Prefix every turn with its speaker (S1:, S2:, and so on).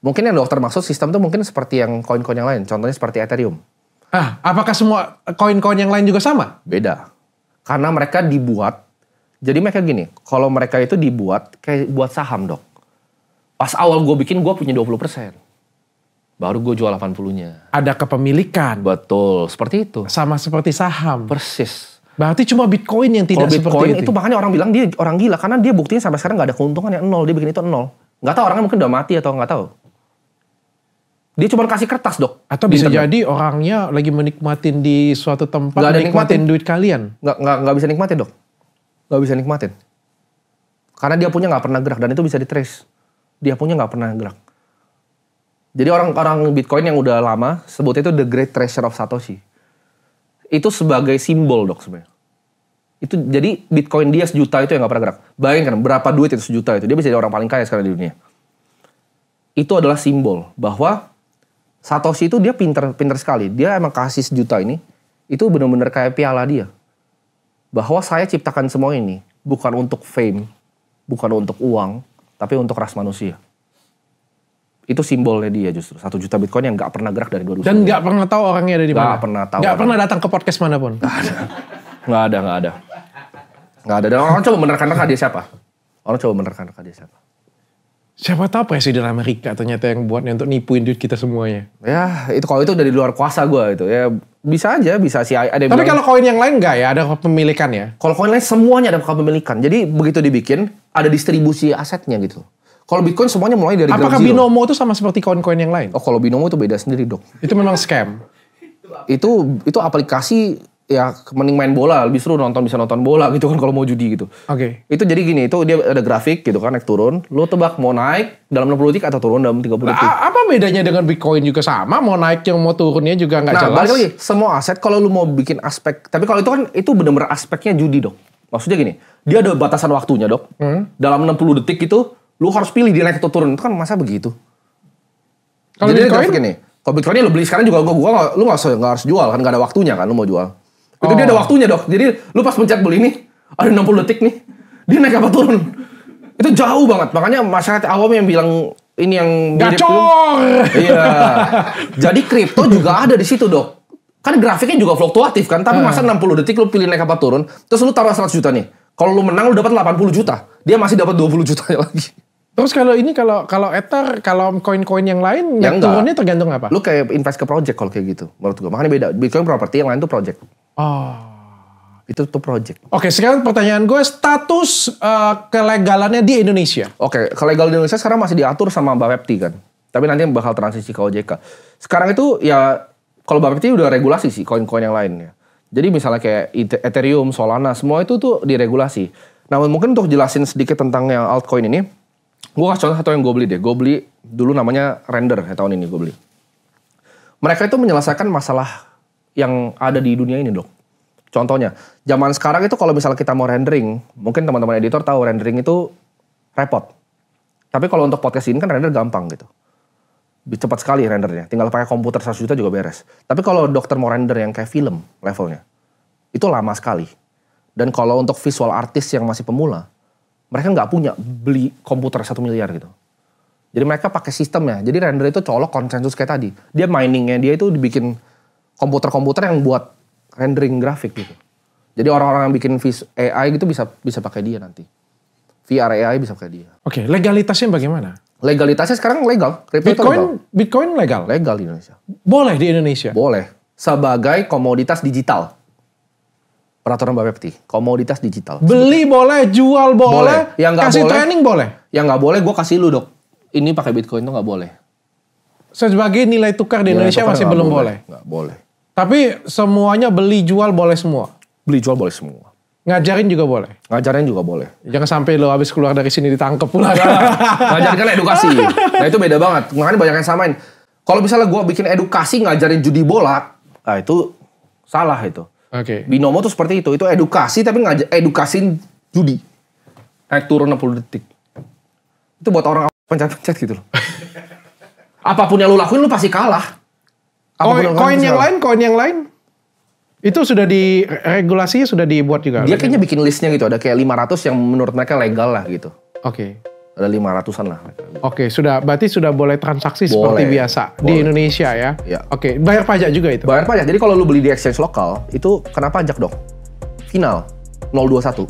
S1: Mungkin yang dokter maksud sistem tuh mungkin seperti yang koin-koin yang lain. Contohnya seperti Ethereum.
S2: Apakah semua koin-koin yang lain juga sama?
S1: Beda. Karena mereka dibuat, jadi mereka gini, kalau mereka itu dibuat kayak buat saham, Dok. Pas awal gue bikin, gue punya 20%. Baru gue jual 80-nya.
S2: Ada kepemilikan.
S1: Betul, seperti itu.
S2: Sama seperti saham.
S1: Persis.
S2: Berarti cuma Bitcoin yang tidak
S1: Kalau
S2: seperti
S1: Bitcoin itu makanya orang bilang dia orang gila. Karena dia buktinya sampai sekarang gak ada keuntungan yang nol. Dia bikin itu nol. Gak tahu orangnya mungkin udah mati atau gak tahu. Dia cuma kasih kertas, Dok.
S2: Atau bisa jadi orangnya lagi menikmatin di suatu tempat,
S1: Gak ada
S2: menikmatin duit kalian.
S1: Gak bisa nikmatin, Dok. Gak bisa nikmatin. Karena dia punya gak pernah gerak. Dan itu bisa di-trace. Dia punya gak pernah gerak. Jadi orang-orang Bitcoin yang udah lama, sebutnya itu the great treasure of Satoshi. Itu sebagai simbol, Dok, sebenarnya. Itu jadi Bitcoin dia 1 juta itu yang gak pernah gerak. Bayangkan berapa duit itu 1 juta itu. Dia bisa jadi orang paling kaya sekarang di dunia. Itu adalah simbol bahwa Satoshi itu dia pinter sekali. Dia emang kasih 1 juta ini, itu benar-benar kayak piala dia. Bahwa saya ciptakan semua ini bukan untuk fame, bukan untuk uang, tapi untuk ras manusia. Itu simbolnya dia justru. 1 juta Bitcoin yang gak pernah gerak dari 2009.
S2: Dan gak pernah tahu orangnya ada di mana?
S1: Gak pernah tahu.
S2: Gak pernah datang ke podcast manapun?
S1: Gak ada. Dan orang coba menerka-nerka dia siapa.
S2: Siapa tahu presiden Amerika ternyata yang buatnya untuk nipuin duit kita semuanya.
S1: Ya, itu kalau itu dari luar kuasa gue itu. Ya bisa aja, bisa sih.
S2: Tapi kalau koin yang lain enggak ya, ada kepemilikan ya?
S1: Kalau koin lain semuanya ada kepemilikan. Jadi begitu dibikin, ada distribusi asetnya gitu. Kalau Bitcoin semuanya mulai dari
S2: Apakah binomo itu sama seperti koin-koin yang lain?
S1: Oh, kalau binomo itu beda sendiri, Dok.
S2: Itu memang scam?
S1: Itu aplikasi ya mending main bola, lebih seru bisa nonton bola gitu kan kalau mau judi gitu.
S2: Oke.
S1: Itu jadi gini, itu dia ada grafik gitu kan, naik turun. Lu tebak mau naik dalam 60 detik atau turun dalam 30 detik.
S2: Apa bedanya dengan Bitcoin juga sama? Mau naik yang mau turunnya juga nggak jelas.
S1: Nah, balik lagi, semua aset kalau lu mau bikin aspek, tapi kalau itu kan itu benar-benar aspeknya judi, Dok. Maksudnya gini, dia ada batasan waktunya, Dok. Dalam 60 detik itu lu harus pilih dia naik atau turun. Itu kan masa begitu.
S2: Kalau
S1: jadi
S2: Bitcoin
S1: gini, kalau Bitcoinnya lu beli sekarang juga lu nggak harus jual kan, nggak ada waktunya kan lu mau jual. Itu dia ada waktunya, Dok. Jadi lu pas pencet beli nih, ada 60 detik nih, dia naik apa turun. Itu jauh banget. Makanya masyarakat awam yang bilang ini yang mirip
S2: gacor.
S1: Iya. Jadi kripto juga ada di situ, Dok. Kan grafiknya juga fluktuatif kan, tapi masa 60 detik lu pilih naik apa turun, terus lu taruh 100 juta nih. Kalau lu menang lu dapat 80 juta. Dia masih dapat 20 jutanya lagi.
S2: Terus kalau ini kalau Ether, kalau koin-koin yang lain, yang turunnya tergantung apa?
S1: Lu kayak invest ke project kalau kayak gitu, menurut gua. Makanya beda. Bitcoin properti, yang lain tuh project. Itu tuh project.
S2: Oke, sekarang pertanyaan gue, status kelegalannya di Indonesia.
S1: Oke, kelegalan di Indonesia sekarang masih diatur sama Bapepti kan. Tapi nanti bakal transisi ke OJK. Sekarang itu ya, kalau Bapepti udah regulasi sih koin-koin yang lainnya. Jadi misalnya kayak Ethereum, Solana, semua itu tuh diregulasi. Namun mungkin untuk jelasin sedikit tentang yang altcoin ini, gue kasih contoh satu yang gue beli deh. Gue beli dulu namanya Render ya, tahun ini gue beli. Mereka itu menyelesaikan masalah yang ada di dunia ini, Dok. Contohnya, zaman sekarang itu kalau misalnya kita mau rendering, mungkin teman-teman editor tahu rendering itu repot. Tapi kalau untuk podcast ini kan render gampang gitu. Cepat sekali rendernya, tinggal pakai komputer 100 juta juga beres. Tapi kalau dokter mau render yang kayak film levelnya, itu lama sekali. Dan kalau untuk visual artist yang masih pemula, mereka nggak punya beli komputer 1 miliar gitu. Jadi mereka pakai sistemnya. Jadi render itu colok konsensus kayak tadi. Dia miningnya dia itu dibikin komputer-komputer yang buat rendering grafik gitu. Jadi orang-orang yang bikin AI gitu bisa pakai dia nanti. VR AI bisa pakai dia.
S2: Oke, legalitasnya bagaimana?
S1: Legalitasnya sekarang legal.
S2: Bitcoin legal?
S1: Legal di Indonesia.
S2: Boleh di Indonesia?
S1: Boleh. Sebagai komoditas digital. Peraturan Bapepti, komoditas digital.
S2: Beli boleh, jual boleh, kasih boleh, training boleh?
S1: Yang nggak boleh gue kasih lu, Dok. Ini pakai Bitcoin tuh nggak boleh.
S2: Sebagai nilai tukar di Indonesia masih belum boleh?
S1: Nggak boleh.
S2: Tapi semuanya beli jual boleh semua?
S1: Beli jual boleh semua.
S2: Ngajarin juga boleh?
S1: Ngajarin juga boleh.
S2: Jangan sampai lo habis keluar dari sini ditangkep pula.
S1: Ngajarin kan edukasi. Nah itu beda banget. Makanya banyak yang samain. Kalau misalnya gue bikin edukasi ngajarin judi bola, nah itu salah itu.
S2: Oke.
S1: Binomo tuh seperti itu. Itu edukasi tapi edukasin judi. Naik turun 60 detik. Itu buat orang pencet-pencet gitu loh. Apapun yang lu lakuin lu pasti kalah.
S2: Koin yang lain? Itu sudah regulasinya sudah dibuat juga?
S1: Dia kayaknya bikin listnya gitu. Ada kayak 500 yang menurut mereka legal lah gitu.
S2: Oke.
S1: Ada 500-an lah.
S2: Oke, berarti sudah boleh transaksi seperti biasa di Indonesia ya?
S1: Iya.
S2: Oke, bayar pajak juga itu?
S1: Bayar pajak. Jadi kalau lu beli di exchange lokal, itu kena pajak dong. Final 021.